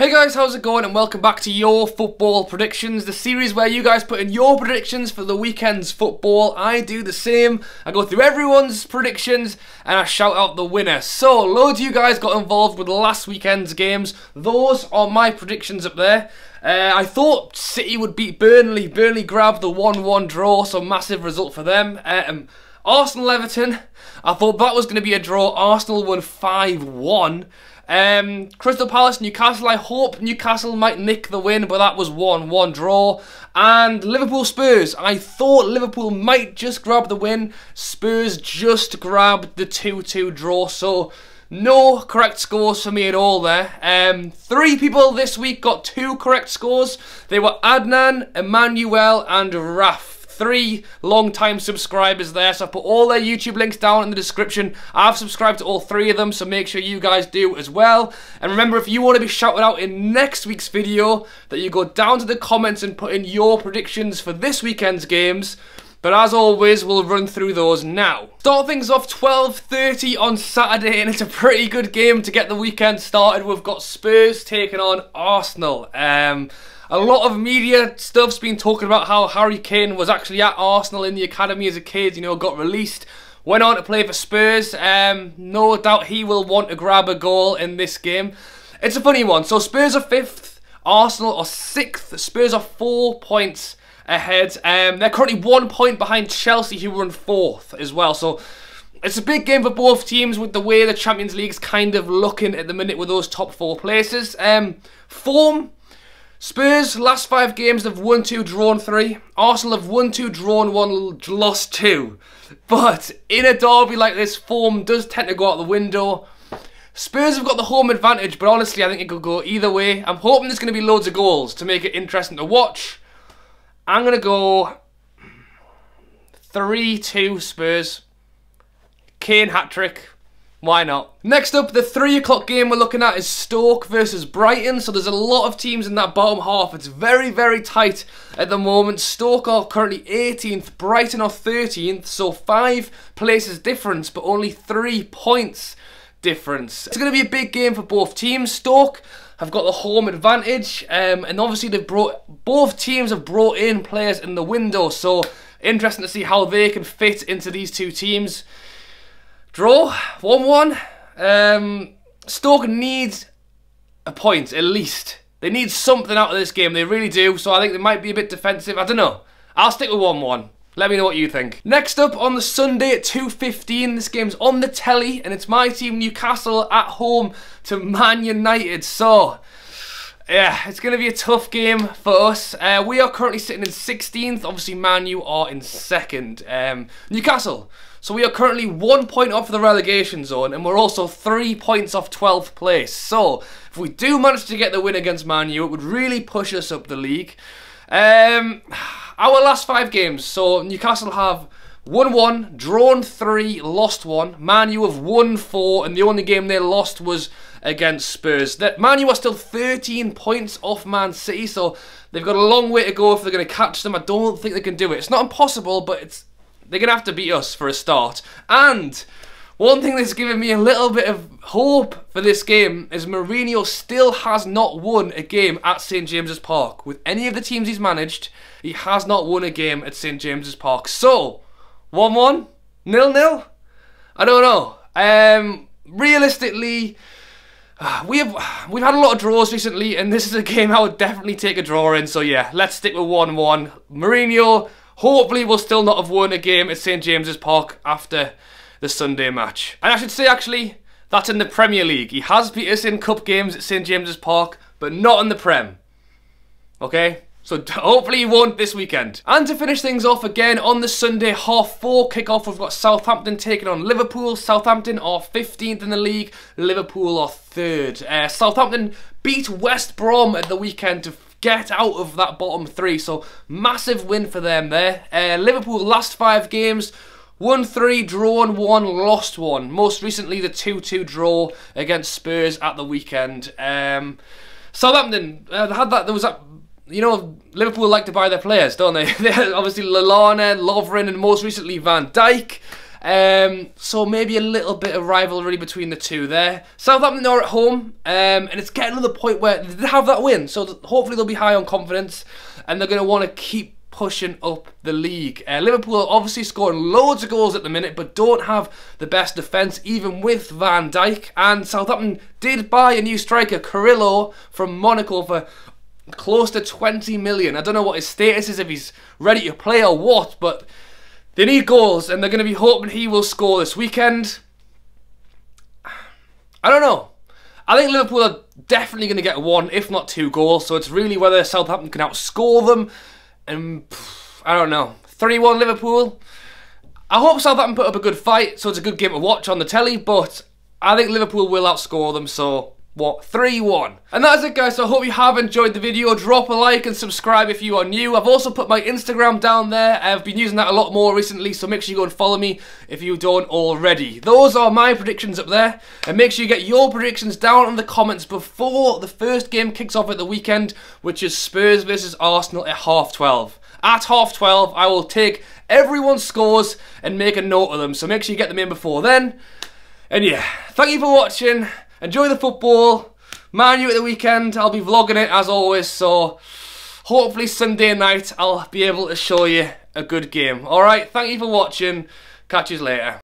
Hey guys, how's it going, and welcome back to Your Football Predictions, the series where you guys put in your predictions for the weekend's football. I do the same. I go through everyone's predictions and I shout out the winner. So, loads of you guys got involved with last weekend's games. Those are my predictions up there. I thought City would beat Burnley. Burnley grabbed the 1-1 draw, so massive result for them. Arsenal-Everton, I thought that was going to be a draw. Arsenal won 5-1. Crystal Palace, Newcastle, I hope Newcastle might nick the win, but that was 1-1 draw. And Liverpool Spurs, I thought Liverpool might just grab the win. Spurs just grabbed the 2-2 draw, so no correct scores for me at all there. 3 people this week got 2 correct scores. They were Adnan, Emmanuel and Raf. 3 long-time subscribers there, so I put all their YouTube links down in the description. I've subscribed to all 3 of them, so make sure you guys do as well. And remember, if you want to be shouted out in next week's video, that you go down to the comments and put in your predictions for this weekend's games. But as always, we'll run through those now. Start things off 12:30 on Saturday, and it's a pretty good game to get the weekend started. We've got Spurs taking on Arsenal. A lot of media stuff's been talking about how Harry Kane was actually at Arsenal in the academy as a kid, you know, got released, went on to play for Spurs. No doubt he will want to grab a goal in this game. It's a funny one. So Spurs are 5th, Arsenal are 6th. Spurs are 4 points ahead. They're currently 1 point behind Chelsea, who were in 4th as well. So it's a big game for both teams with the way the Champions League's kind of looking at the minute with those top 4 places. Form. Spurs, last 5 games, they've won 2, drawn 3. Arsenal have won 2, drawn 1, lost 2. But in a derby like this, form does tend to go out the window. Spurs have got the home advantage, but honestly, I think it could go either way. I'm hoping there's going to be loads of goals to make it interesting to watch. I'm going to go 3-2 Spurs. Kane hat-trick. Why not? Next up, the 3 o'clock game we're looking at is Stoke versus Brighton. So there's a lot of teams in that bottom half. It's very, very tight at the moment. Stoke are currently 18th. Brighton are 13th. So 5 places difference, but only 3 points difference. It's going to be a big game for both teams. Stoke have got the home advantage. And obviously both teams have brought in players in the window. So interesting to see how they can fit into these 2 teams. Draw, 1-1. Stoke needs a point, at least. They need something out of this game, they really do, so I think they might be a bit defensive. I don't know. I'll stick with 1-1. Let me know what you think. Next up, on the Sunday at 2:15, this game's on the telly, and it's my team, Newcastle, at home to Man Utd. So, yeah, it's going to be a tough game for us. We are currently sitting in 16th. Obviously, Man U are in 2nd. Newcastle. So we are currently 1 point off the relegation zone, and we're also 3 points off 12th place. So if we do manage to get the win against Man U, it would really push us up the league. Our last 5 games. So Newcastle have won 1, drawn 3, lost 1. Man U have won 4, and the only game they lost was against Spurs. Man U are still 13 points off Man City, so they've got a long way to go if they're going to catch them. I don't think they can do it. It's not impossible, but they're going to have to beat us for a start. And one thing that's given me a little bit of hope for this game is Mourinho still has not won a game at St James's Park. With any of the teams he's managed, he has not won a game at St James's Park. So, 1-1? 0-0? I don't know. Realistically, we've had a lot of draws recently, and this is a game I would definitely take a draw in. So yeah, let's stick with 1-1. Mourinho hopefully will still not have won a game at St James's Park after the Sunday match. And I should say, actually, that's in the Premier League. He has beat us in cup games at St James's Park, but not in the Prem. Okay? So hopefully he won't this weekend. And to finish things off again, on the Sunday 4:30 kickoff, we've got Southampton taking on Liverpool. Southampton are 15th in the league. Liverpool are 3rd. Southampton beat West Brom at the weekend to get out of that bottom 3. So massive win for them there. Liverpool last 5 games. Won 3, drawn 1, lost 1. Most recently the 2-2 draw against Spurs at the weekend. Southampton, there was that, you know, Liverpool like to buy their players, don't they? Obviously Lallana, Lovren, and most recently Van Dijk. So maybe a little bit of rivalry between the two there. Southampton are at home, and it's getting to the point where they have that win, so hopefully they'll be high on confidence, and they're going to want to keep pushing up the league. Liverpool are obviously scoring loads of goals at the minute, but don't have the best defence, even with Van Dijk. And Southampton did buy a new striker, Carrillo, from Monaco for close to 20 million. I don't know what his status is, if he's ready to play or what, but they need goals, and they're going to be hoping he will score this weekend. I don't know. I think Liverpool are definitely going to get 1, if not 2 goals, so it's really whether Southampton can outscore them. And I don't know, 3-1 Liverpool. I hope Southampton put up a good fight, so it's a good game to watch on the telly, but I think Liverpool will outscore them, so what, 3-1. And that's it, guys, so I hope you have enjoyed the video. Drop a like and subscribe if you are new. I've also put my Instagram down there. I've been using that a lot more recently, so make sure you go and follow me if you don't already. Those are my predictions up there, and make sure you get your predictions down in the comments before the first game kicks off at the weekend, which is Spurs versus Arsenal at 12:30. At 12:30, I will take everyone's scores and make a note of them, so make sure you get them in before then. And yeah, thank you for watching. Enjoy the football. Man Utd at the weekend. I'll be vlogging it as always, so hopefully Sunday night I'll be able to show you a good game. Alright, thank you for watching. Catch you later.